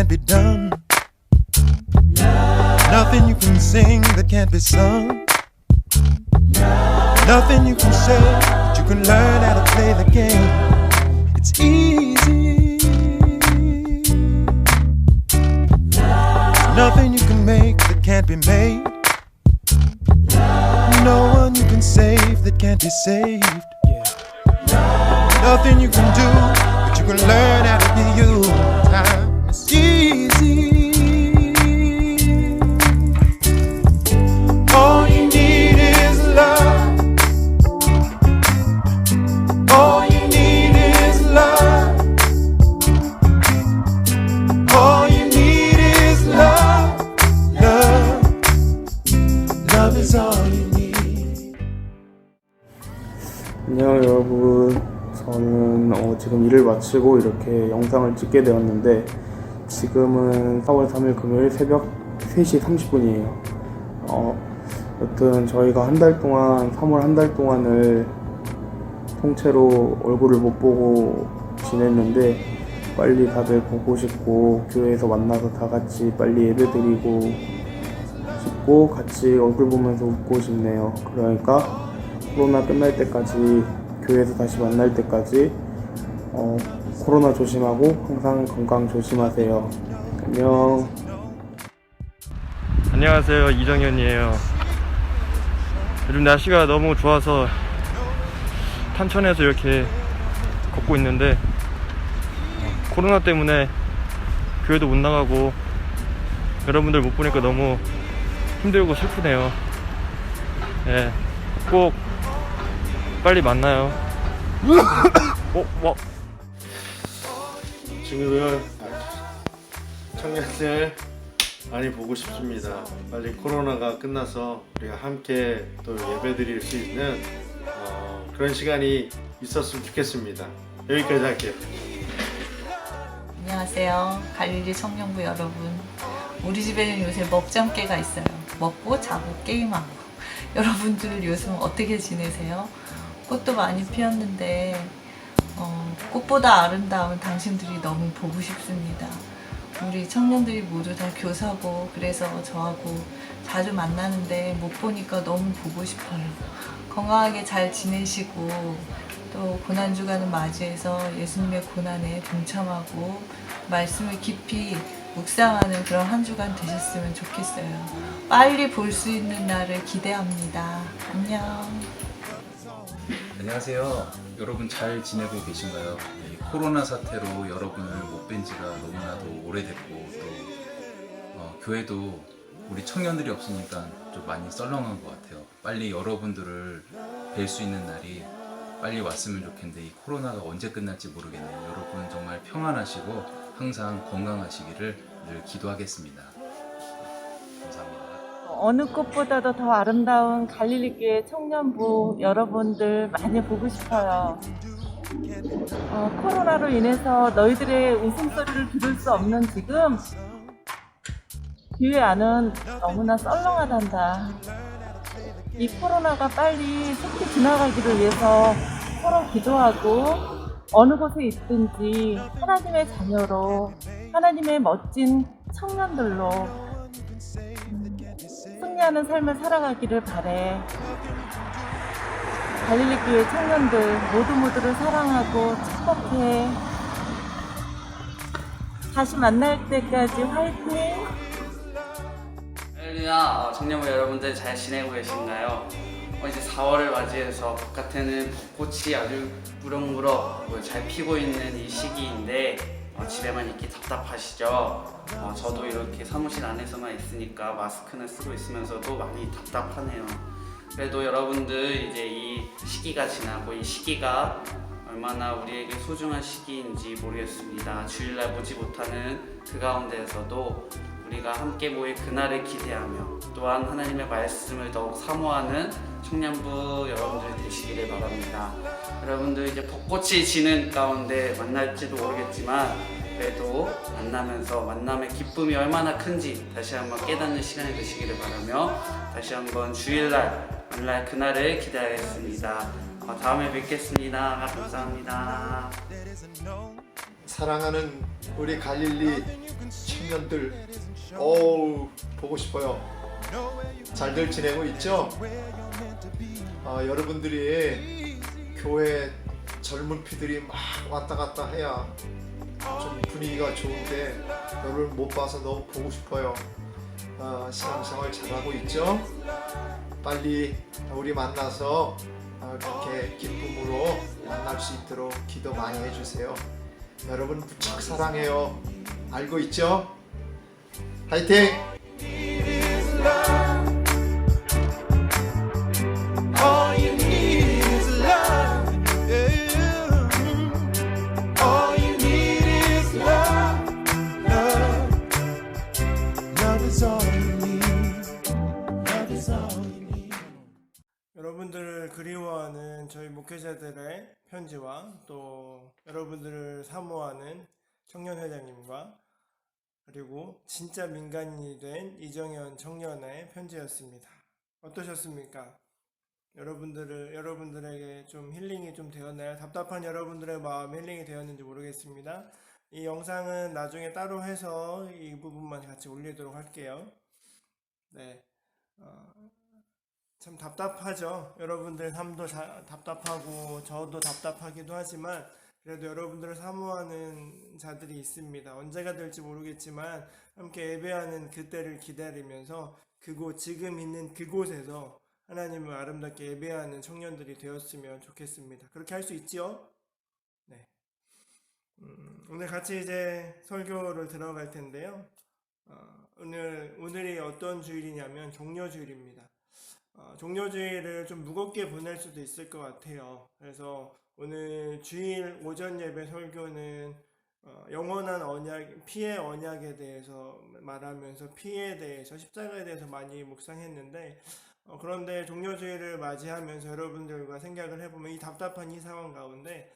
can't be done. Nothing you can sing that can't be sung. Nothing you can say that you can learn how to play the game. It's easy. Nothing you can make that can't be made. No one you can save that can't be saved. Nothing you can do, but you can learn how to be you. Time is easy. All you need is love. All you need is love. All you need is love. Love. Love is all you need. 안녕 여러분, 저는 지금 일을 마치고 이렇게 영상을 찍게 되었는데 지금은 4월 3일 금요일 새벽 3시 30분이에요. 여튼 저희가 한 달 동안 3월 한 달 동안을 통째로 얼굴을 못 보고 지냈는데 빨리 다들 보고 싶고 교회에서 만나서 다 같이 빨리 예배드리고 싶고 같이 얼굴 보면서 웃고 싶네요. 그러니까 코로나 끝날 때까지 교회에서 다시 만날 때까지 코로나 조심하고 항상 건강 조심하세요. 안녕. 안녕하세요, 이정현이에요. 요즘 날씨가 너무 좋아서 탄천에서 이렇게 걷고 있는데 코로나 때문에 교회도 못 나가고 여러분들 못 보니까 너무 힘들고 슬프네요. 예, 꼭 빨리 만나요. 지금은 청년들 많이 보고 싶습니다. 빨리 코로나가 끝나서 우리가 함께 또 예배드릴 수 있는 그런 시간이 있었으면 좋겠습니다. 여기까지 할게요. 안녕하세요. 갈릴리 청년부 여러분. 우리 집에는 요새 먹장깨가 있어요. 먹고 자고 게임하고. 여러분들 요즘 어떻게 지내세요? 꽃도 많이 피었는데 꽃보다 아름다운 당신들이 너무 보고 싶습니다. 우리 청년들이 모두 다 교사고 그래서 저하고 자주 만나는데 못 보니까 너무 보고 싶어요. 건강하게 잘 지내시고 또 고난주간을 맞이해서 예수님의 고난에 동참하고 말씀을 깊이 묵상하는 그런 한 주간 되셨으면 좋겠어요. 빨리 볼 수 있는 날을 기대합니다. 안녕. 안녕하세요. 여러분 잘 지내고 계신가요? 코로나 사태로 여러분을 못 뵌 지가 너무나도 오래됐고 또 교회도 우리 청년들이 없으니까 좀 많이 썰렁한 것 같아요. 빨리 여러분들을 뵐 수 있는 날이 빨리 왔으면 좋겠는데 이 코로나가 언제 끝날지 모르겠네요. 여러분 정말 평안하시고 항상 건강하시기를 늘 기도하겠습니다. 감사합니다. 어느 꽃보다도 더 아름다운 갈릴리교회 청년부 여러분들 많이 보고 싶어요. 코로나로 인해서 너희들의 웃음소리를 들을 수 없는 지금 교회 안은 너무나 썰렁하단다. 이 코로나가 빨리 속히 지나가기를 위해서 서로 기도하고 어느 곳에 있든지 하나님의 자녀로 하나님의 멋진 청년들로 승리하는 삶을 살아가기를 바래. 갈릴리 교회 청년들 모두를 사랑하고 축복해. 다시 만날 때까지 화이팅! 할렐루야, 청년부 여러분들 잘 지내고 계신가요? 이제 4월을 맞이해서 바깥에는 벚꽃이 아주 무럭무럭 잘 피고 있는 이 시기인데 집에만 있기 답답하시죠? 저도 이렇게 사무실 안에서만 있으니까 마스크는 쓰고 있으면서도 많이 답답하네요. 그래도 여러분들 이제 이 시기가 지나고 이 시기가 얼마나 우리에게 소중한 시기인지 모르겠습니다. 주일날 보지 못하는 그 가운데에서도 우리가 함께 모일 그날을 기대하며 또한 하나님의 말씀을 더욱 사모하는 청년부 여러분들 되시기를 바랍니다. 여러분들 이제 벚꽃이 지는 가운데 만날지도 모르겠지만 그래도 만나면서 만남의 기쁨이 얼마나 큰지 다시 한번 깨닫는 시간이 되시기를 바라며 다시 한번 주일날 만날 그날을 기대하겠습니다. 다음에 뵙겠습니다. 감사합니다. 사랑하는 우리 갈릴리 청년들, 어우 보고 싶어요. 잘들 지내고 있죠? 여러분들이 교회 젊은 피들이 막 왔다 갔다 해야 좀 분위기가 좋은데 여러분 못 봐서 너무 보고 싶어요. 신앙생활 잘하고 있죠? 빨리 우리 만나서 그렇게 기쁨으로 만날 수 있도록 기도 많이 해주세요. 여러분 무척 사랑해요. 알고 있죠? 화이팅! All you need is love. Yeah. All you need is love. Love is all you need. Love is all you need. 여러분들을 그리워하는 저희 목회자들의 편지와 또 여러분들을 사모하는 청년회장님과 그리고 진짜 민간인이 된 이정현 청년의 편지였습니다. 어떠셨습니까? 여러분들에게 좀 힐링이 좀 되었나요? 답답한 여러분들의 마음 힐링이 되었는지 모르겠습니다. 이 영상은 나중에 따로 해서 이 부분만 같이 올리도록 할게요. 네. 참 답답하죠. 여러분들 삶도 답답하고 저도 답답하기도 하지만 그래도 여러분들을 사모하는 자들이 있습니다. 언제가 될지 모르겠지만 함께 예배하는 그때를 기다리면서 지금 있는 그곳에서 하나님을 아름답게 예배하는 청년들이 되었으면 좋겠습니다. 그렇게 할 수 있지요? 네. 오늘 같이 이제 설교를 들어갈 텐데요. 오늘이 어떤 주일이냐면 종려주일입니다. 종려주일을 좀 무겁게 보낼 수도 있을 것 같아요. 그래서 오늘 주일 오전 예배 설교는 영원한 언약, 피의 언약에 대해서 말하면서 피에 대해서, 십자가에 대해서 많이 묵상했는데 그런데 종려주일을 맞이하면서 여러분들과 생각을 해보면 이 답답한 이 상황 가운데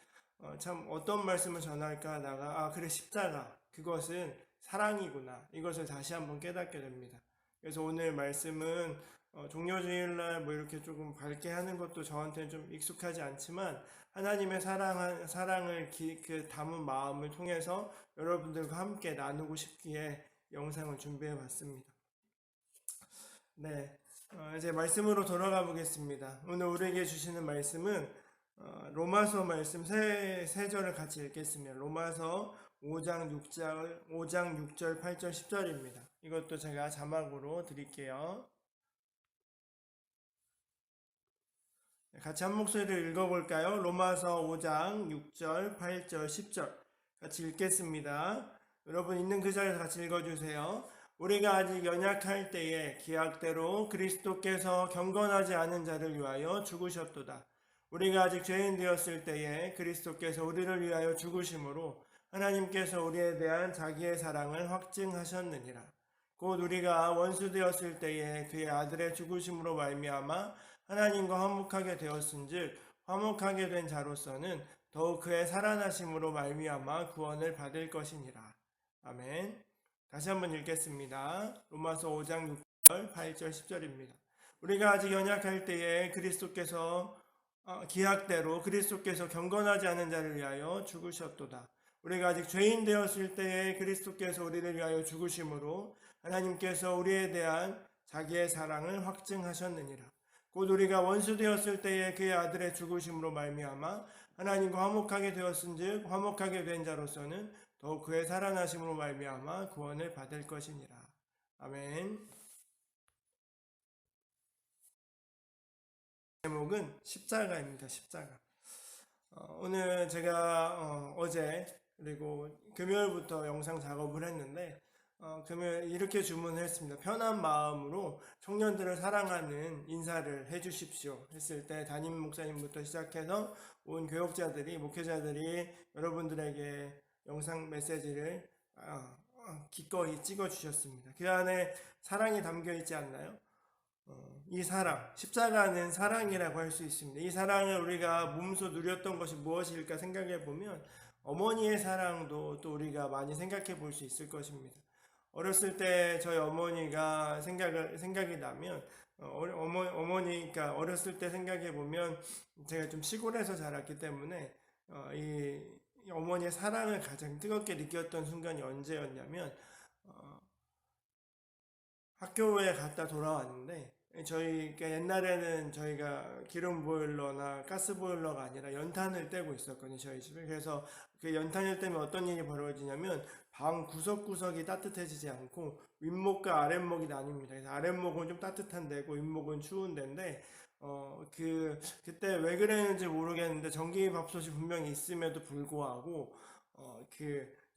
참 어떤 말씀을 전할까 하다가 그래, 십자가, 그것은 사랑이구나, 이것을 다시 한번 깨닫게 됩니다. 그래서 오늘 말씀은 종려주일날 뭐 이렇게 조금 밝게 하는 것도 저한테는 좀 익숙하지 않지만 하나님의 사랑을 담은 마음을 통해서 여러분들과 함께 나누고 싶기에 영상을 준비해 봤습니다. 네, 이제 말씀으로 돌아가 보겠습니다. 오늘 우리에게 주시는 말씀은 로마서 말씀 세 절을 같이 읽겠습니다. 로마서 5장 6절, 8절, 10절입니다. 이것도 제가 자막으로 드릴게요. 같이 한 목소리를 읽어볼까요? 로마서 5장 6절, 8절, 10절 같이 읽겠습니다. 여러분 있는 그 자리에서 같이 읽어주세요. 우리가 아직 연약할 때에 기약대로 그리스도께서 경건하지 않은 자를 위하여 죽으셨도다. 우리가 아직 죄인 되었을 때에 그리스도께서 우리를 위하여 죽으심으로 하나님께서 우리에 대한 자기의 사랑을 확증하셨느니라. 곧 우리가 원수 되었을 때에 그의 아들의 죽으심으로 말미암아 하나님과 화목하게 되었은즉 화목하게 된 자로서는 더욱 그의 살아나심으로 말미암아 구원을 받을 것이니라. 아멘. 다시 한번 읽겠습니다. 로마서 5장 6절, 8절, 10절입니다. 우리가 아직 연약할 때에 기약대로 그리스도께서 경건하지 않은 자를 위하여 죽으셨도다. 우리가 아직 죄인 되었을 때에 그리스도께서 우리를 위하여 죽으심으로 하나님께서 우리에 대한 자기의 사랑을 확증하셨느니라. 곧 우리가 원수 되었을 때에 그의 아들의 죽으심으로 말미암아 하나님과 화목하게 되었은즉 화목하게 된 자로서는 더욱 그의 살아나심으로 말미암아 구원을 받을 것이니라. 아멘. 제목은 십자가입니다. 십자가. 오늘 제가 어제 그리고 금요일부터 영상 작업을 했는데 금요일 이렇게 주문을 했습니다. 편한 마음으로 청년들을 사랑하는 인사를 해주십시오 했을 때 담임 목사님부터 시작해서 온 교역자들이, 목회자들이 여러분들에게 영상 메시지를 기꺼이 찍어주셨습니다. 그 안에 사랑이 담겨 있지 않나요? 이 사랑, 십자가는 사랑이라고 할 수 있습니다. 이 사랑을 우리가 몸소 누렸던 것이 무엇일까 생각해 보면 어머니의 사랑도 또 우리가 많이 생각해 볼 수 있을 것입니다. 어렸을 때 저희 어머니가 생각이 나면 어머니가 어렸을 때 생각해 보면 제가 좀 시골에서 자랐기 때문에 어머니의 사랑을 가장 뜨겁게 느꼈던 순간이 언제였냐면 학교에 갔다 돌아왔는데 그러니까 옛날에는 저희가 기름 보일러나 가스 보일러가 아니라 연탄을 떼고 있었거든요, 저희 집에. 그래서 그 연탄을 떼면 어떤 일이 벌어지냐면 방 구석구석이 따뜻해지지 않고 윗목과 아랫목이 나뉩니다. 그래서 아랫목은 좀 따뜻한 데고 윗목은 추운 데인데 그때 왜 그랬는지 모르겠는데 전기밥솥이 분명히 있음에도 불구하고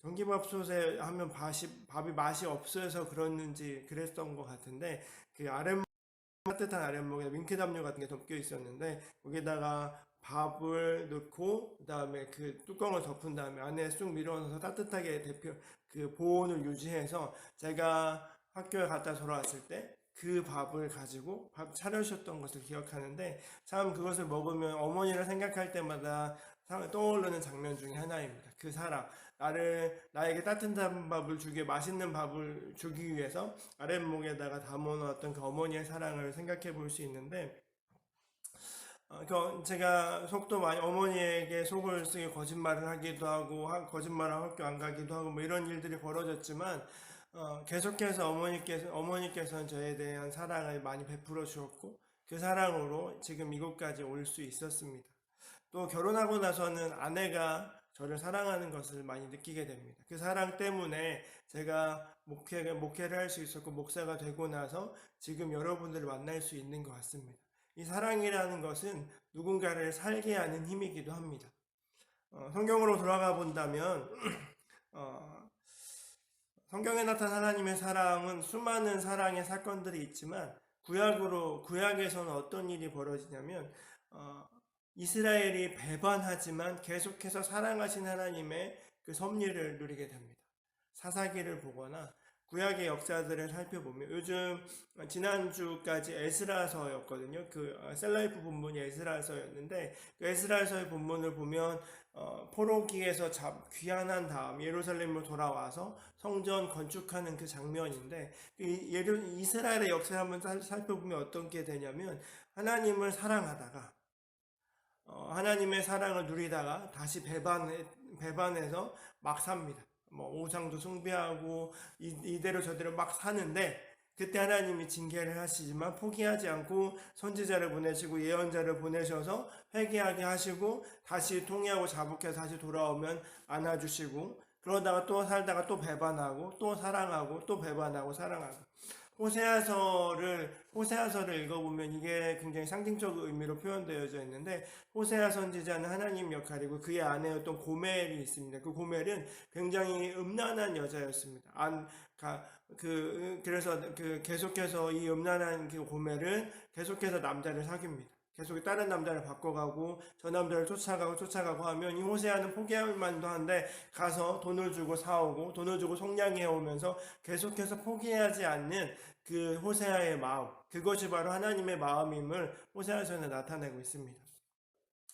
전기밥솥에 하면 밥이 맛이 없어서 그랬는지 그랬던 것 같은데 그 따뜻한 아랫목에 윙크담요 같은 게 덮여 있었는데 거기다가 밥을 넣고 그다음에 그 뚜껑을 덮은 다음에 안에 쑥 밀어넣어서 따뜻하게 보온을 유지해서 제가 학교에 갔다 돌아왔을 때 그 밥을 가지고 밥 차려주셨던 것을 기억하는데 참 그것을 먹으면 어머니를 생각할 때마다 떠오르는 장면 중에 하나입니다. 그 사랑, 나에게 따뜻한 밥을 주기, 맛있는 밥을 주기 위해서 아랫목에다가 담아놓았던 그 어머니의 사랑을 생각해 볼 수 있는데 제가 속도 많이 어머니에게 속을 쓰게 거짓말을 하기도 하고 거짓말하고 학교 안 가기도 하고 뭐 이런 일들이 벌어졌지만 계속해서 어머니께서는 저에 대한 사랑을 많이 베풀어 주었고 그 사랑으로 지금 이곳까지 올 수 있었습니다. 또 결혼하고 나서는 아내가 저를 사랑하는 것을 많이 느끼게 됩니다. 그 사랑 때문에 제가 목회를 할 수 있었고 목사가 되고 나서 지금 여러분들을 만날 수 있는 것 같습니다. 이 사랑이라는 것은 누군가를 살게 하는 힘이기도 합니다. 성경으로 돌아가 본다면 성경에 나타난 하나님의 사랑은 수많은 사랑의 사건들이 있지만 구약에서는 어떤 일이 벌어지냐면 이스라엘이 배반하지만 계속해서 사랑하신 하나님의 그 섭리를 누리게 됩니다. 사사기를 보거나 구약의 역사들을 살펴보면 요즘 지난주까지 에스라서였거든요. 그 셀라이프 본문이 에스라서였는데 그 에스라서의 본문을 보면 포로기에서 귀환한 다음 예루살렘으로 돌아와서 성전 건축하는 그 장면인데 이스라엘의 역사를 한번 살펴보면 어떤 게 되냐면 하나님을 사랑하다가 하나님의 사랑을 누리다가 다시 배반해서 막 삽니다. 오상도 숭배하고 이대로 저대로 막 사는데 그때 하나님이 징계를 하시지만 포기하지 않고 선지자를 보내시고 예언자를 보내셔서 회개하게 하시고 다시 통회하고 자복해서 다시 돌아오면 안아주시고 그러다가 또 살다가 또 배반하고 또 사랑하고 또 배반하고 사랑하고 호세아서를 읽어보면 이게 굉장히 상징적 의미로 표현되어져 있는데 호세아 선지자는 하나님 역할이고 그의 아내였던 고멜이 있습니다. 그 고멜은 굉장히 음란한 여자였습니다. 그래서 계속해서 이 음란한 그 고멜은 계속해서 남자를 사귀입니다. 계속 다른 남자를 바꿔가고 저 남자를 쫓아가고 하면 이 호세아는 포기할 만도 한데 가서 돈을 주고 사오고 돈을 주고 속량해 오면서 계속해서 포기하지 않는 그 호세아의 마음, 그것이 바로 하나님의 마음임을 호세아서는 나타내고 있습니다.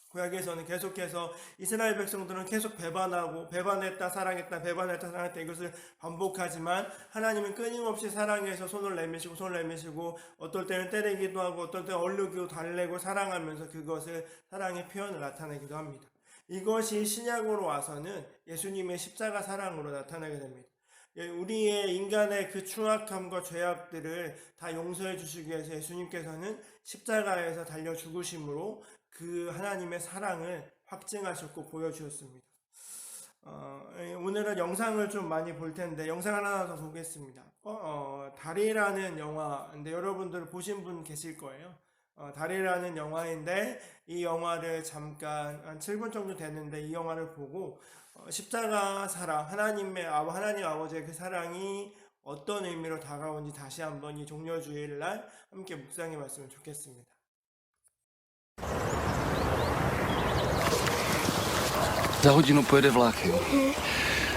구약에서는 계속해서 이스라엘 백성들은 계속 배반했다 사랑했다 이것을 반복하지만 하나님은 끊임없이 사랑해서 손을 내미시고 어떨 때는 때리기도 하고 어떨 때는 얼르기도 달래고 사랑하면서 그것을 사랑의 표현을 나타내기도 합니다. 이것이 신약으로 와서는 예수님의 십자가 사랑으로 나타나게 됩니다. 우리의 인간의 그 추악함과 죄악들을 다 용서해 주시기 위해서 예수님께서는 십자가에서 달려 죽으심으로 그 하나님의 사랑을 확증하셨고 보여주셨습니다. 오늘은 영상을 좀 많이 볼 텐데 영상 하나 더 보겠습니다. 달이라는 영화인데 여러분들 보신 분 계실 거예요. 달이라는 영화인데 이 영화를 잠깐 한 7분 정도 됐는데 이 영화를 보고 십자가 사랑, 하나님 아버지의 그 사랑이 어떤 의미로 다가오는지 다시 한번 이 종려주일날 함께 묵상해 봤으면 좋겠습니다. Za hodinu pojede vlak, jo.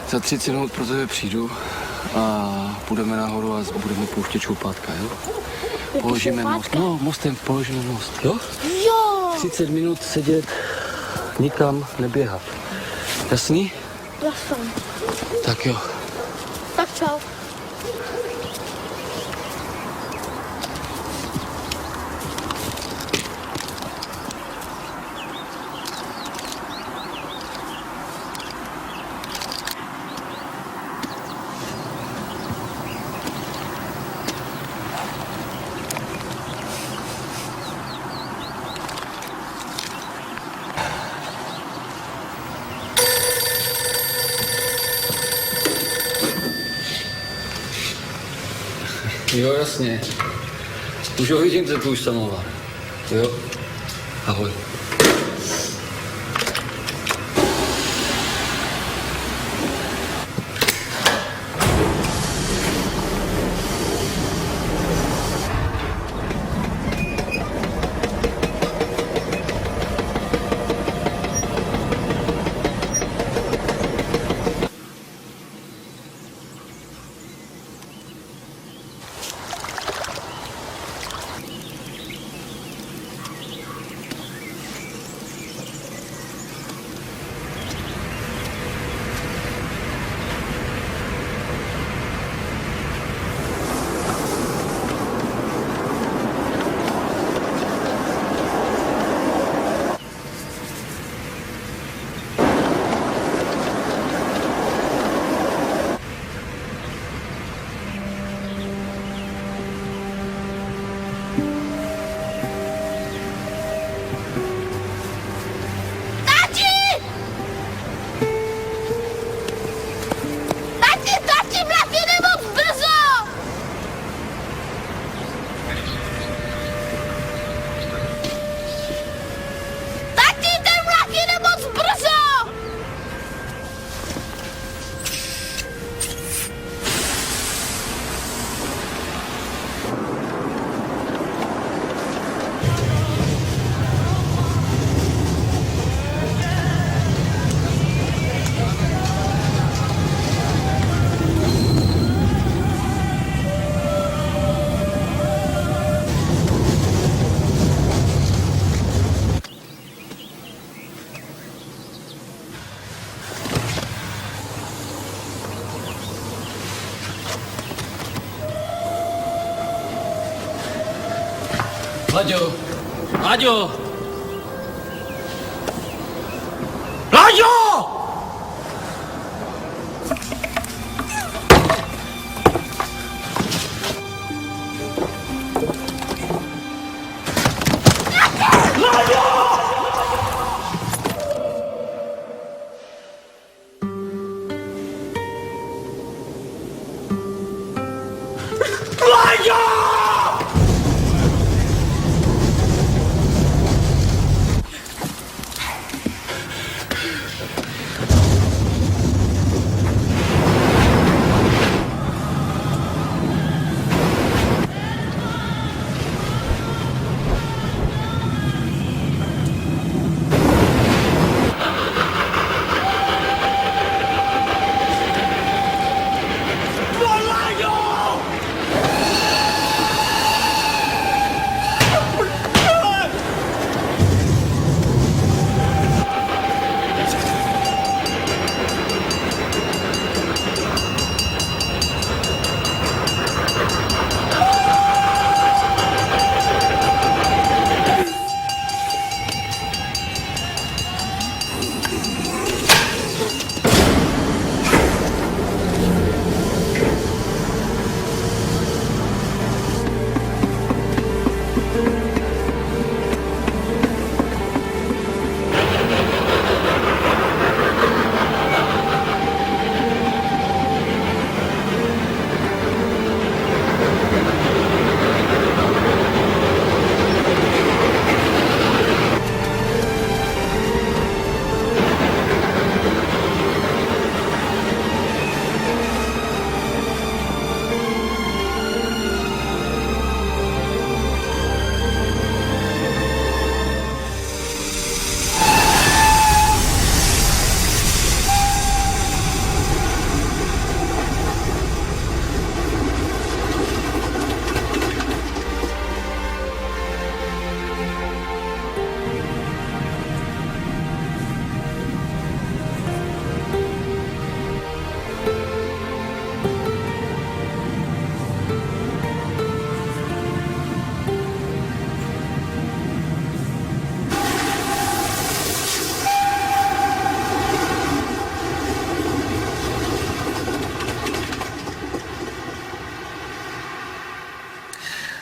Za 30 minut pro tebe přijdu a půjdeme nahoru a budeme pouštět šoupátka, jo. Položíme most. No, mostem položíme most, jo? Jo! 30 minut sedět, nikam neběhat. Jasný? Jasný. Tak jo. Tak čau. Jo, jasně. Už ho vidím, že tu už samovar. Jo? Ahoj. Láďo! Láďo! Láďo!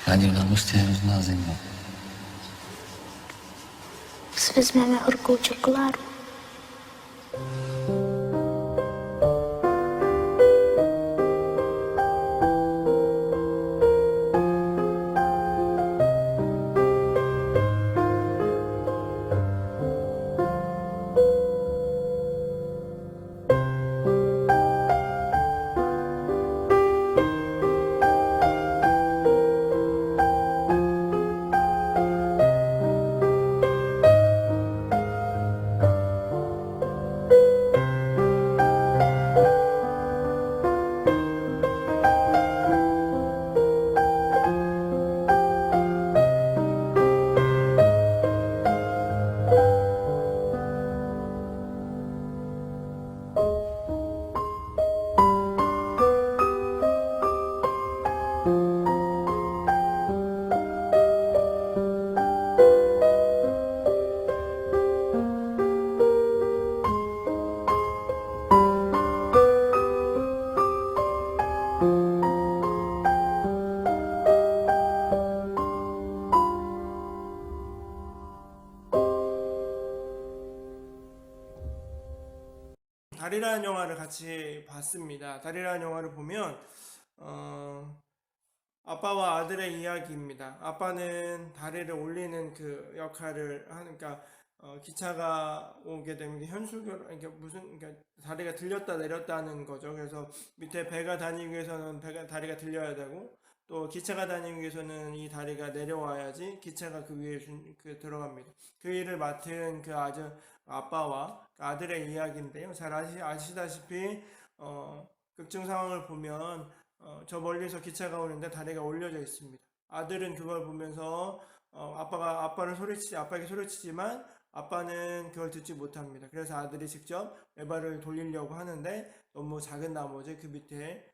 Láďo, na mostě je hrozná zima. si vezmeme horkou čokoládu. 달이라는 영화를 같이 봤습니다. 달이라는 영화를 보면 아빠와 아들의 이야기입니다. 아빠는 다리를 올리는 그 역할을 하니까 기차가 오게 되면 그러니까 다리가 들렸다 내렸다 하는 거죠. 그래서 밑에 배가 다니기 위해서는 다리가 들려야 되고, 또 기차가 다니기 위해서는 이 다리가 내려와야지 기차가 그 위에 들어갑니다. 그 일을 맡은 그 아빠와 아들의 이야기인데요. 잘 아시다시피 극중 상황을 보면 저 멀리서 기차가 오는데 다리가 올려져 있습니다. 아들은 그걸 보면서 아빠에게 소리치지만 아빠는 그걸 듣지 못합니다. 그래서 아들이 직접 레버를 돌리려고 하는데 너무 작은 나머지 그 밑에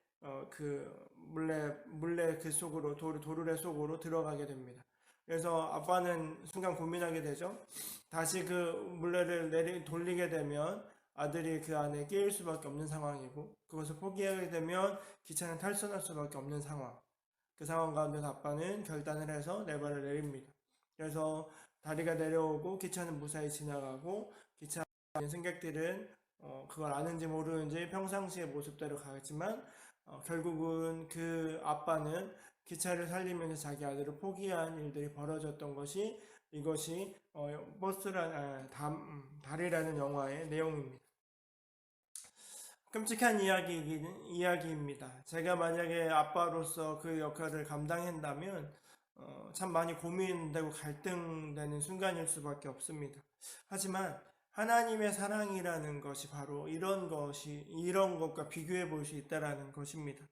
물레 그 속으로 도르래 속으로 들어가게 됩니다. 그래서 아빠는 순간 고민하게 되죠. 다시 그 물레를 돌리게 되면 아들이 그 안에 끼일 수밖에 없는 상황이고, 그것을 포기하게 되면 기차는 탈선할 수밖에 없는 상황. 그 상황 가운데서 아빠는 결단을 해서 레버를 내립니다. 그래서 다리가 내려오고 기차는 무사히 지나가고, 기차에 있는 승객들은 그걸 아는지 모르는지 평상시의 모습대로 가겠지만 결국은 그 아빠는 기차를 살리면서 자기 아들을 포기한 일들이 벌어졌던 것이 이것이 달이라는 영화의 내용입니다. 끔찍한 이야기입니다. 제가 만약에 아빠로서 그 역할을 감당한다면 참 많이 고민되고 갈등되는 순간일 수밖에 없습니다. 하지만 하나님의 사랑이라는 것이 바로 이런 것과 비교해 볼 수 있다는 것입니다.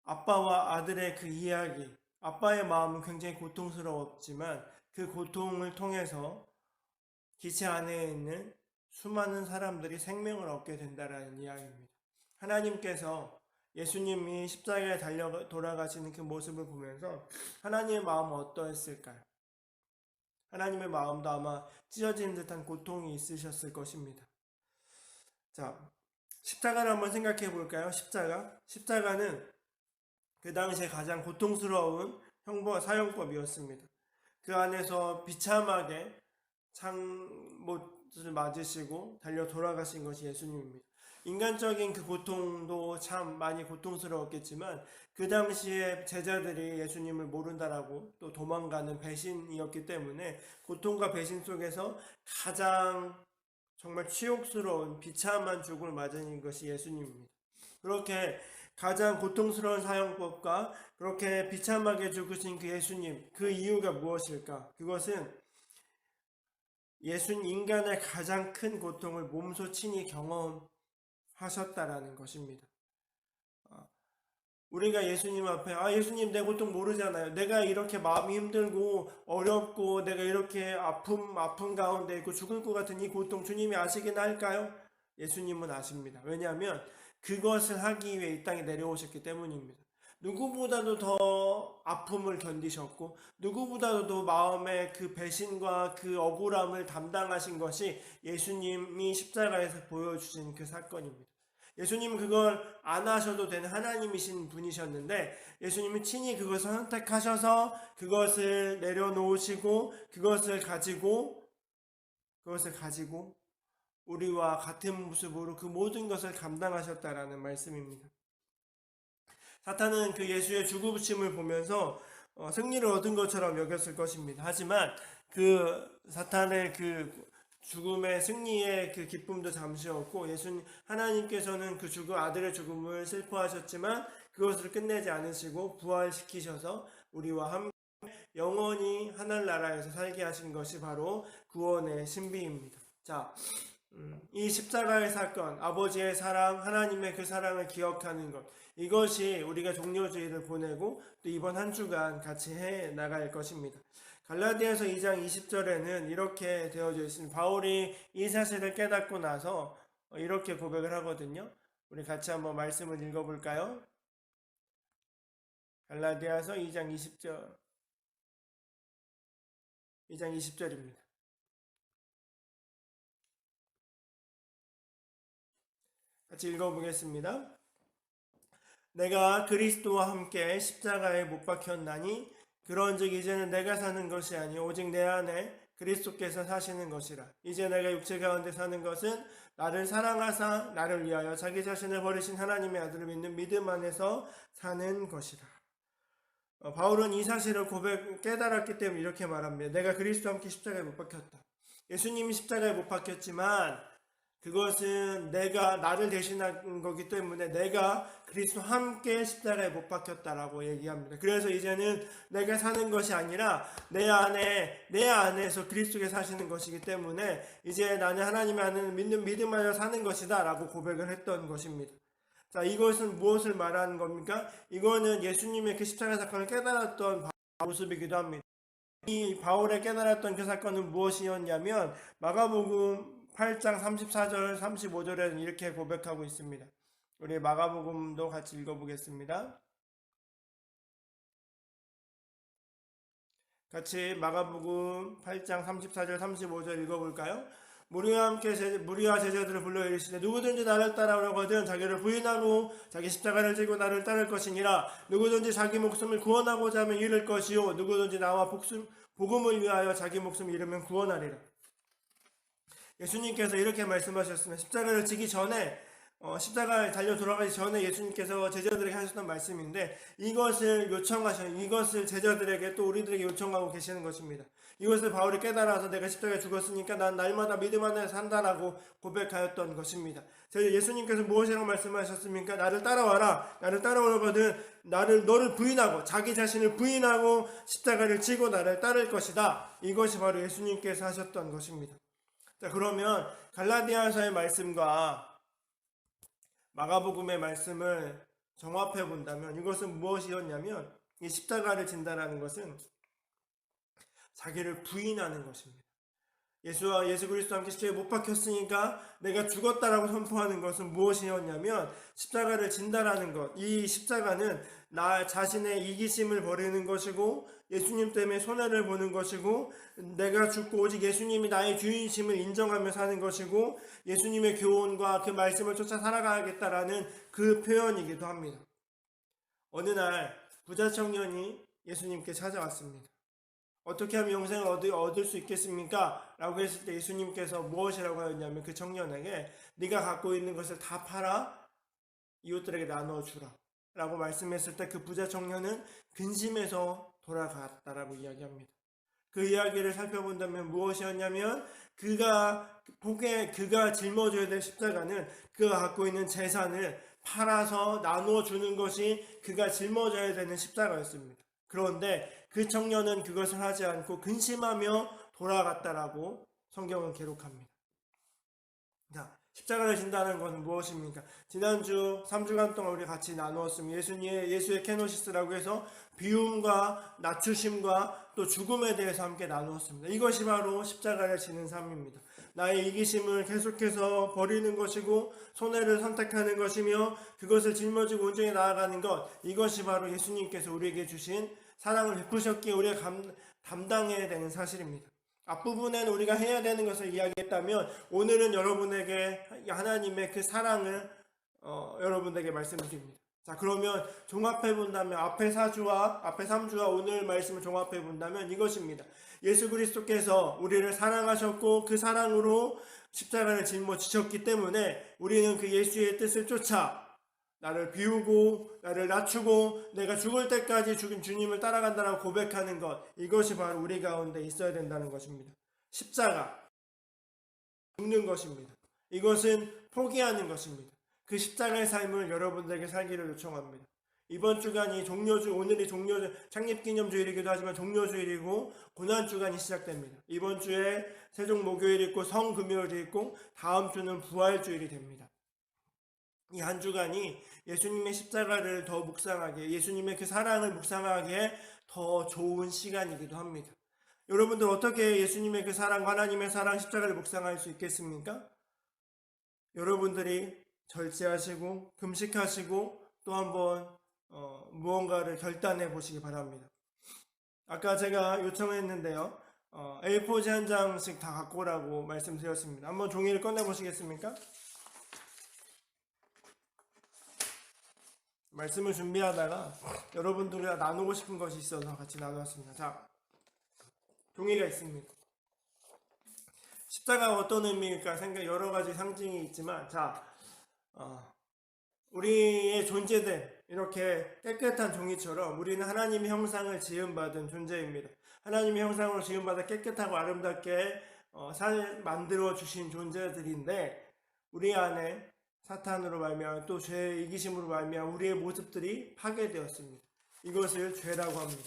아빠와 아들의 그 이야기, 아빠의 마음은 굉장히 고통스러웠지만 그 고통을 통해서 기차 안에 있는 수많은 사람들이 생명을 얻게 된다는 이야기입니다. 하나님께서 예수님이 십자가에 돌아가시는 그 모습을 보면서 하나님의 마음은 어떠했을까요? 하나님의 마음도 아마 찢어지는 듯한 고통이 있으셨을 것입니다. 자, 십자가를 한번 생각해 볼까요? 십자가는 그 당시에 가장 고통스러운 사형법이었습니다. 그 안에서 비참하게 창못을 맞으시고 달려 돌아가신 것이 예수님입니다. 인간적인 그 고통도 참 많이 고통스러웠겠지만 그 당시에 제자들이 예수님을 모른다라고 또 도망가는 배신이었기 때문에 고통과 배신 속에서 가장 정말 치욕스러운 비참한 죽음을 맞은 것이 예수님입니다. 그렇게 가장 고통스러운 사형법과 그렇게 비참하게 죽으신 그 예수님, 그 이유가 무엇일까? 그것은 인간의 가장 큰 고통을 몸소 친히 경험하셨다라는 것입니다. 우리가 예수님 앞에 예수님 내 고통 모르잖아요. 내가 이렇게 마음이 힘들고 어렵고 내가 이렇게 아픔 가운데 있고 죽을 것 같은 이 고통 주님이 아시긴 할까요? 예수님은 아십니다. 왜냐하면 그것을 하기 위해 이 땅에 내려오셨기 때문입니다. 누구보다도 더 아픔을 견디셨고 누구보다도 더 마음의 그 배신과 그 억울함을 담당하신 것이 예수님이 십자가에서 보여주신 그 사건입니다. 예수님은 그걸 안 하셔도 되는 하나님이신 분이셨는데 예수님은 친히 그것을 선택하셔서 그것을 내려놓으시고 그것을 가지고 우리와 같은 모습으로 그 모든 것을 감당하셨다라는 말씀입니다. 사탄은 그 예수의 죽으심을 보면서 승리를 얻은 것처럼 여겼을 것입니다. 하지만 그 사탄의 그 죽음의 승리의 그 기쁨도 잠시였고 하나님께서는 그 아들의 죽음을 슬퍼하셨지만 그것을 끝내지 않으시고 부활시키셔서 우리와 함께 영원히 하늘나라에서 살게 하신 것이 바로 구원의 신비입니다. 자, 이 십자가의 사건, 아버지의 사랑, 하나님의 그 사랑을 기억하는 것, 이것이 우리가 종료주의를 보내고 또 이번 한 주간 같이 해 나갈 것입니다. 갈라디아서 2장 20절에는 이렇게 되어져 있습니다. 바울이 이 사실을 깨닫고 나서 이렇게 고백을 하거든요. 우리 같이 한번 말씀을 읽어볼까요? 갈라디아서 2장 20절입니다. 같이 읽어보겠습니다. 내가 그리스도와 함께 십자가에 못 박혔나니 그런즉 이제는 내가 사는 것이 아니요 오직 내 안에 그리스도께서 사시는 것이라. 이제 내가 육체 가운데 사는 것은 나를 사랑하사 나를 위하여 자기 자신을 버리신 하나님의 아들을 믿는 믿음 안에서 사는 것이라. 바울은 이 사실을 깨달았기 때문에 이렇게 말합니다. 내가 그리스도와 함께 십자가에 못 박혔다. 예수님이 십자가에 못 박혔지만 그것은 나를 대신한 거기 때문에 내가 그리스도와 함께 십자가에 못 박혔다라고 얘기합니다. 그래서 이제는 내가 사는 것이 아니라 내 안에서 그리스도께 사시는 것이기 때문에 이제 나는 하나님 안에 믿는 믿음 안에 사는 것이다 라고 고백을 했던 것입니다. 자, 이것은 무엇을 말하는 겁니까? 이거는 예수님의 그 십자가 사건을 깨달았던 모습이기도 합니다. 이 바울의 깨달았던 그 사건은 무엇이었냐면 마가복음 8장 34절 35절에는 이렇게 고백하고 있습니다. 우리 마가복음도 같이 읽어보겠습니다. 같이 마가복음 8장 34절 35절 읽어볼까요? 무리와 제자들을 불러 이르시되 누구든지 나를 따라오려거든 자기를 부인하고 자기 십자가를 지고 나를 따를 것이니라. 누구든지 자기 목숨을 구원하고자 하면 잃을 것이요 누구든지 나와 복음을 위하여 자기 목숨을 잃으면 구원하리라. 예수님께서 이렇게 말씀하셨습니다. 십자가를 지기 전에 십자가에 달려 돌아가기 전에 예수님께서 제자들에게 하셨던 말씀인데 이것을 제자들에게 또 우리들에게 요청하고 계시는 것입니다. 이것을 바울이 깨달아서 내가 십자가에 죽었으니까 난 날마다 믿음 안에 산다라고 고백하였던 것입니다. 예수님께서 무엇이라고 말씀하셨습니까? 나를 따라와라. 나를 따라오려거든 너를 부인하고 자기 자신을 부인하고 십자가를 지고 나를 따를 것이다. 이것이 바로 예수님께서 하셨던 것입니다. 자, 그러면 갈라디아서의 말씀과 마가복음의 말씀을 정합해 본다면 이것은 무엇이었냐면 이 십자가를 진다라는 것은 자기를 부인하는 것입니다. 예수 그리스도와 함께 십자가에 못 박혔으니까 내가 죽었다라고 선포하는 것은 무엇이었냐면 십자가를 진다라는 것. 이 십자가는 나 자신의 이기심을 버리는 것이고 예수님 때문에 손해를 보는 것이고 내가 죽고 오직 예수님이 나의 주인심을 인정하며 사는 것이고 예수님의 교훈과 그 말씀을 쫓아 살아가야겠다라는 그 표현이기도 합니다. 어느 날 부자 청년이 예수님께 찾아왔습니다. 어떻게 하면 영생을 얻을 수 있겠습니까? 라고 했을 때 예수님께서 무엇이라고 하였냐면 그 청년에게 네가 갖고 있는 것을 다 팔아 이웃들에게 나눠주라 라고 말씀했을 때 그 부자 청년은 근심해서 돌아갔다라고 이야기합니다. 그 이야기를 살펴본다면 무엇이었냐면 그가 짊어져야 될 십자가는 그가 갖고 있는 재산을 팔아서 나눠주는 것이 그가 짊어져야 되는 십자가였습니다. 그런데 그 청년은 그것을 하지 않고 근심하며 돌아갔다라고 성경은 기록합니다. 자, 십자가를 진다는 것은 무엇입니까? 지난주 3주간 동안 우리 같이 나누었습니다. 예수의 케노시스라고 해서 비움과 낮추심과 또 죽음에 대해서 함께 나누었습니다. 이것이 바로 십자가를 지는 삶입니다. 나의 이기심을 계속해서 버리는 것이고 손해를 선택하는 것이며 그것을 짊어지고 온전히 나아가는 것, 이것이 바로 예수님께서 우리에게 주신 사랑을 베푸셨기에 우리가 담당해야 되는 사실입니다. 앞부분에는 우리가 해야 되는 것을 이야기했다면 오늘은 여러분에게 하나님의 그 사랑을 여러분들에게 말씀드립니다. 자, 그러면 종합해 본다면 앞에 4주와 앞에 3주와 오늘 말씀을 종합해 본다면 이것입니다. 예수 그리스도께서 우리를 사랑하셨고 그 사랑으로 십자가를 짊어지셨기 때문에 우리는 그 예수의 뜻을 쫓아 나를 비우고 나를 낮추고 내가 죽을 때까지 죽은 주님을 따라간다라고 고백하는 것, 이것이 바로 우리 가운데 있어야 된다는 것입니다. 십자가, 죽는 것입니다. 이것은 포기하는 것입니다. 그 십자가의 삶을 여러분들에게 살기를 요청합니다. 이번 주간이 종료주, 오늘이 종료주, 창립기념주일이기도 하지만 종료주일이고 고난주간이 시작됩니다. 이번 주에 세종목요일이 있고 성금요일이 있고 다음 주는 부활주일이 됩니다. 이 한 주간이 예수님의 십자가를 더 묵상하게, 예수님의 그 사랑을 묵상하기에 더 좋은 시간이기도 합니다. 여러분들 어떻게 예수님의 그 사랑, 하나님의 사랑, 십자가를 묵상할 수 있겠습니까? 여러분들이 절제하시고 금식하시고 또 한번 무언가를 결단해 보시기 바랍니다. 아까 제가 요청했는데요, A4지 한 장씩 다 갖고 오라고 말씀드렸습니다. 한번 종이를 꺼내 보시겠습니까? 말씀을 준비하다가 여러분들과 나누고 싶은 것이 있어서 같이 나누었습니다. 자, 종이가 있습니다. 십자가가 어떤 의미일까 생각, 여러 가지 상징이 있지만, 자, 우리의 존재된 이렇게 깨끗한 종이처럼 우리는 하나님의 형상을 지음받은 존재입니다. 하나님의 형상으로 지음받아 깨끗하고 아름답게 만들어 주신 존재들인데, 우리 안에 사탄으로 말미암아 또 죄의 이기심으로 말미암아 우리의 모습들이 파괴되었습니다. 이것을 죄라고 합니다.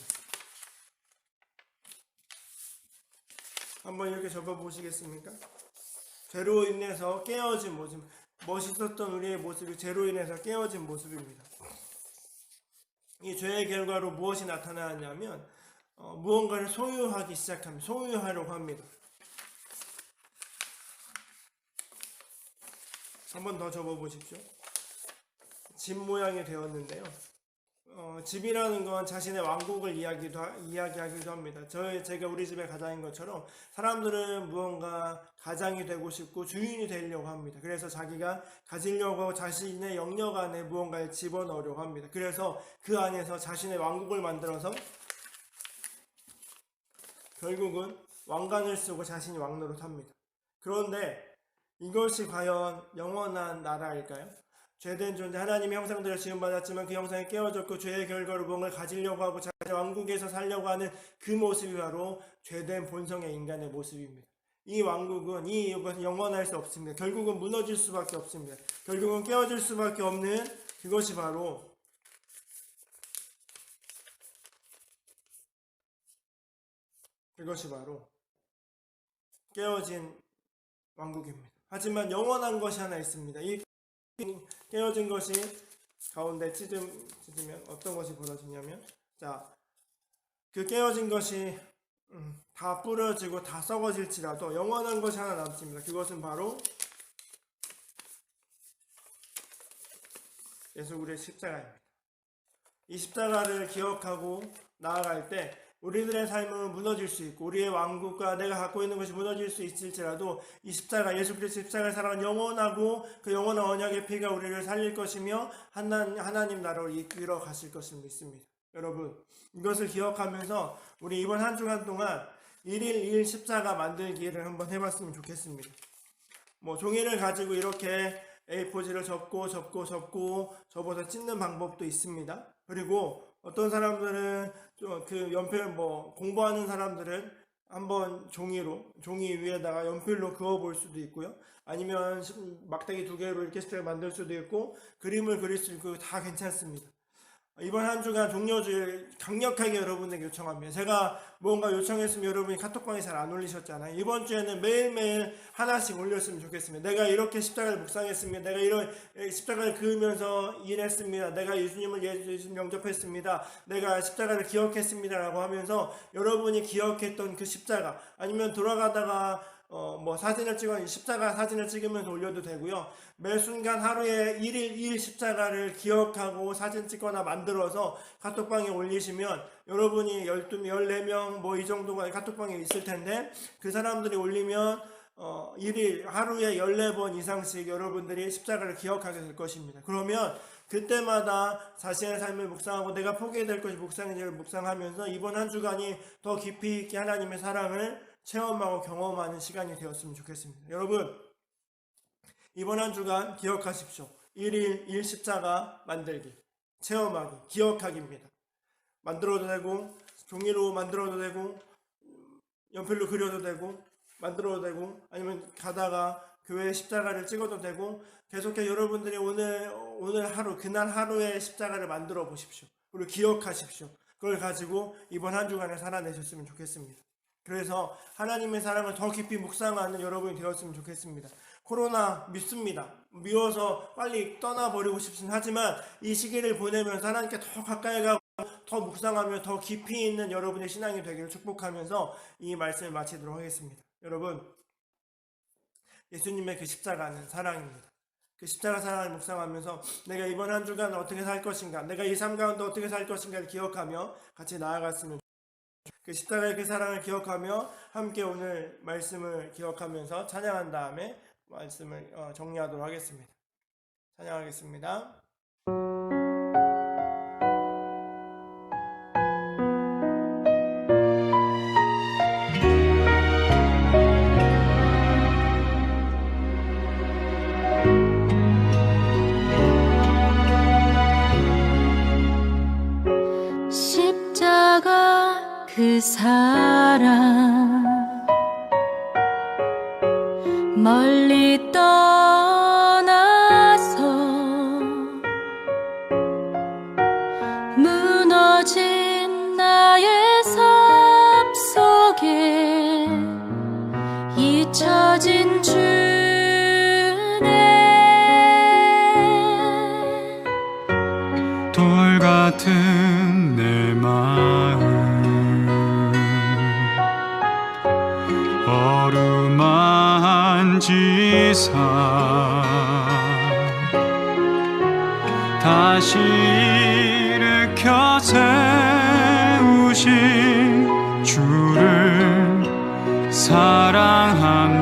한번 이렇게 적어 보시겠습니까? 죄로 인해서 깨어진 모습, 멋있었던 우리의 모습이 죄로 인해서 깨어진 모습입니다. 이 죄의 결과로 무엇이 나타나냐면 무언가를 소유하기 시작합니다. 소유하려고 합니다. 한번 더 적어 보십시오. 집 모양이 되었는데요. 집이라는 건 자신의 왕국을 이야기하기도 합니다. 제가 우리 집의 가장인 것처럼 사람들은 무언가 가장이 되고 싶고 주인이 되려고 합니다. 그래서 자기가 가지려고 하고 자신의 영역 안에 무언가를 집어넣으려고 합니다. 그래서 그 안에서 자신의 왕국을 만들어서 결국은 왕관을 쓰고 자신이 왕노릇 합니다. 그런데 이것이 과연 영원한 나라일까요? 죄된 존재, 하나님의 형상대로 지음받았지만 그 형상이 깨어졌고 죄의 결과로 무언가를 가지려고 하고 자신의 왕국에서 살려고 하는 그 모습이 바로 죄된 본성의 인간의 모습입니다. 이 왕국은, 이것은 영원할 수 없습니다. 결국은 무너질 수밖에 없습니다. 결국은 깨어질 수밖에 없는 그것이 바로 깨어진 왕국입니다. 하지만 영원한 것이 하나 있습니다. 이 깨어진 것이 가운데 찢으면 어떤 것이 벌어지냐면, 자, 그 깨어진 것이 다 뿌려지고 다 썩어질지라도 영원한 것이 하나 남습니다. 그것은 바로 예수 그리스도의 십자가입니다. 이 십자가를 기억하고 나아갈 때 우리들의 삶은 무너질 수 있고 우리의 왕국과 내가 갖고 있는 것이 무너질 수 있을지라도 이 십자가, 예수 그리스도의 십자가의 사랑은 영원하고 그 영원한 언약의 피가 우리를 살릴 것이며 하나님 나라로 이끌어 가실 것을 믿습니다. 여러분, 이것을 기억하면서 우리 이번 한 주간 동안 1일 1 십자가 만들기를 한번 해봤으면 좋겠습니다. 종이를 가지고 이렇게 A4지를 접어서 찢는 방법도 있습니다. 그리고 어떤 사람들은 그 연필 공부하는 사람들은 한번 종이 위에다가 연필로 그어볼 수도 있고요. 아니면 막대기 2개로 이렇게 십자가 만들 수도 있고 그림을 그릴 수도 있고 다 괜찮습니다. 이번 한 주간 종료주일 강력하게 여러분에게 요청합니다. 제가 뭔가 요청했으면 여러분이 카톡방에 잘 안 올리셨잖아요. 이번 주에는 매일매일 하나씩 올렸으면 좋겠습니다. 내가 이렇게 십자가를 묵상했습니다. 내가 이런 십자가를 그으면서 일했습니다. 내가 예수님 영접했습니다. 내가 십자가를 기억했습니다. 라고 하면서 여러분이 기억했던 그 십자가, 아니면 돌아가다가 십자가 사진을 찍으면서 올려도 되고요. 매 순간 하루에 1일 1 십자가를 기억하고 사진 찍거나 만들어서 카톡방에 올리시면 여러분이 12명, 14명 이 정도가 카톡방에 있을 텐데 그 사람들이 올리면 1일 하루에 14번 이상씩 여러분들이 십자가를 기억하게 될 것입니다. 그러면 그때마다 자신의 삶을 묵상하고 내가 포기해야 될 것이 묵상인지를 묵상하면서 이번 한 주간이 더 깊이 있게 하나님의 사랑을 체험하고 경험하는 시간이 되었으면 좋겠습니다. 여러분, 이번 한 주간 기억하십시오. 1일 1십자가 만들기, 체험하기, 기억하기입니다. 만들어도 되고 종이로 만들어도 되고 연필로 그려도 되고 만들어도 되고 아니면 가다가 교회에 십자가를 찍어도 되고 계속해서 여러분들이 오늘 하루 그날 하루에 십자가를 만들어 보십시오. 그리고 기억하십시오. 그걸 가지고 이번 한 주간을 살아내셨으면 좋겠습니다. 그래서 하나님의 사랑을 더 깊이 묵상하는 여러분이 되었으면 좋겠습니다. 코로나 밉습니다. 미워서 빨리 떠나버리고 싶긴 하지만 이 시기를 보내면서 하나님께 더 가까이 가고 더 묵상하며 더 깊이 있는 여러분의 신앙이 되기를 축복하면서 이 말씀을 마치도록 하겠습니다. 여러분, 예수님의 그 십자가는 사랑입니다. 그 십자가 사랑을 묵상하면서 내가 이번 한 주간 어떻게 살 것인가, 내가 이 삶 가운데 어떻게 살 것인가를 기억하며 같이 나아갔으면 좋겠습니다. 그 십자가의 그 사랑을 기억하며 함께 오늘 말씀을 기억하면서 찬양한 다음에 말씀을 정리하도록 하겠습니다. 찬양하겠습니다. 십자가 그 사랑 멀리 떠나서 무너진 나의 삶 속에 잊혀진 주네 돌 같은 내 마음 어루만지사 다시 일으켜 세우신 주를 사랑합니다.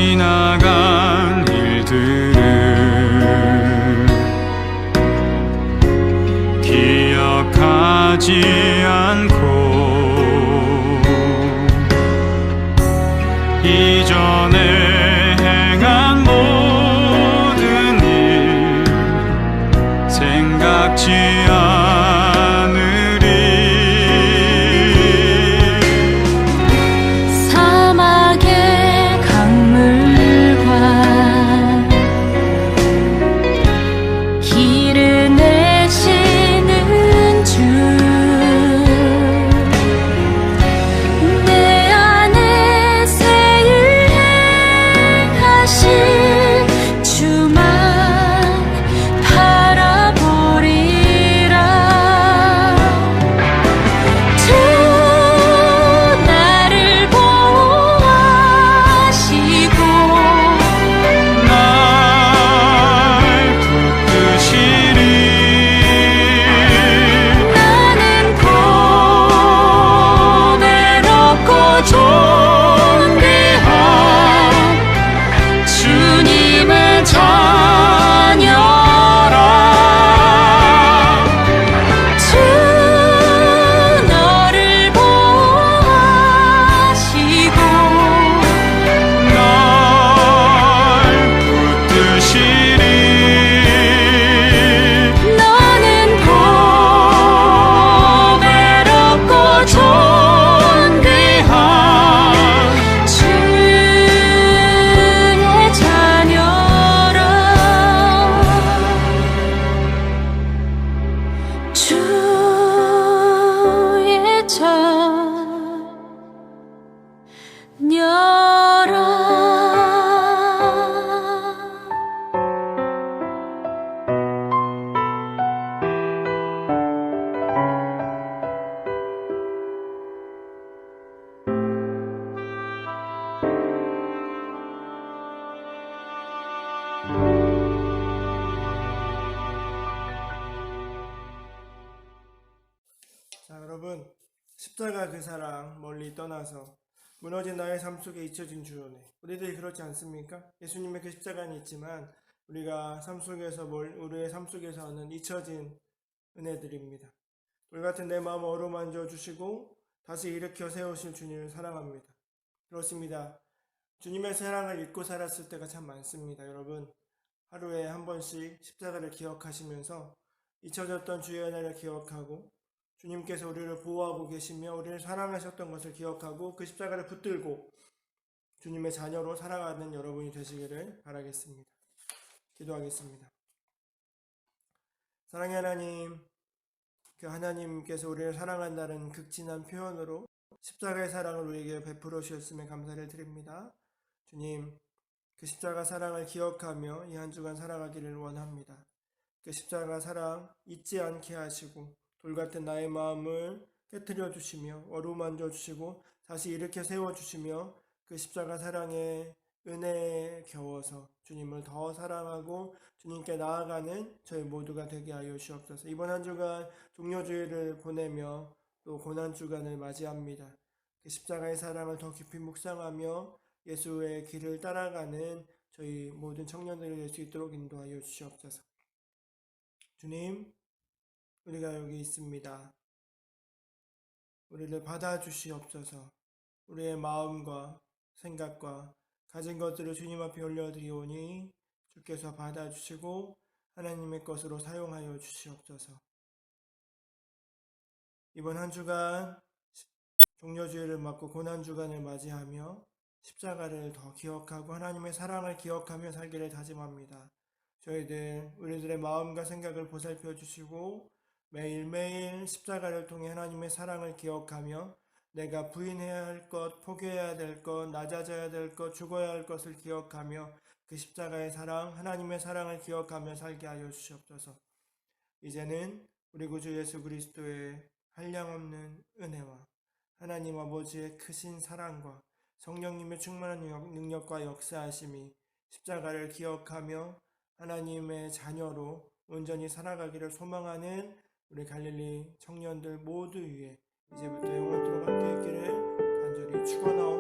지나간 일들을 기억하지 않고 이전에 행한 모든 일 생각지 않으리. 사막의 강물과 길을 내시는 주 내 안에 새일 십자가 그 사랑 멀리 떠나서 무너진 나의 삶 속에 잊혀진 주은혜. 우리들이 그렇지 않습니까? 예수님의 그 십자가는 있지만 우리가 삶 속에서 우리의 삶 속에서는 잊혀진 은혜들입니다. 돌같은 내 마음을 어루만져 주시고 다시 일으켜 세우실 주님을 사랑합니다. 그렇습니다. 주님의 사랑을 잊고 살았을 때가 참 많습니다. 여러분, 하루에 한 번씩 십자가를 기억하시면서 잊혀졌던 주의 은혜를 기억하고 주님께서 우리를 보호하고 계시며 우리를 사랑하셨던 것을 기억하고 그 십자가를 붙들고 주님의 자녀로 살아가는 여러분이 되시기를 바라겠습니다. 기도하겠습니다. 사랑의 하나님, 그 하나님께서 우리를 사랑한다는 극진한 표현으로 십자가의 사랑을 우리에게 베풀어 주셨음에 감사를 드립니다. 주님, 그 십자가 사랑을 기억하며 이 한 주간 살아가기를 원합니다. 그 십자가 사랑 잊지 않게 하시고 돌같은 나의 마음을 깨트려 주시며 어루만져 주시고 다시 일으켜 세워 주시며 그 십자가 사랑의 은혜에 겨워서 주님을 더 사랑하고 주님께 나아가는 저희 모두가 되게 하여 주옵소서. 이번 한 주간 종료주일을 보내며 또 고난주간을 맞이합니다. 그 십자가의 사랑을 더 깊이 묵상하며 예수의 길을 따라가는 저희 모든 청년들이 될 수 있도록 인도하여 주시옵소서. 주님, 우리가 여기 있습니다. 우리를 받아주시옵소서. 우리의 마음과 생각과 가진 것들을 주님 앞에 올려드리오니 주께서 받아주시고 하나님의 것으로 사용하여 주시옵소서. 이번 한 주간 종려주일을 맞고 고난주간을 맞이하며 십자가를 더 기억하고 하나님의 사랑을 기억하며 살기를 다짐합니다. 우리들의 마음과 생각을 보살펴 주시고 매일매일 십자가를 통해 하나님의 사랑을 기억하며 내가 부인해야 할 것, 포기해야 될 것, 낮아져야 될 것, 죽어야 할 것을 기억하며 그 십자가의 사랑, 하나님의 사랑을 기억하며 살게 하여 주시옵소서. 이제는 우리 구주 예수 그리스도의 한량없는 은혜와 하나님 아버지의 크신 사랑과 성령님의 충만한 능력과 역사하심이 십자가를 기억하며 하나님의 자녀로 온전히 살아가기를 소망하는 우리 갈릴리 청년들 모두 위에 이제부터 영원토록 함께 있기를 간절히 축원하옵나이다.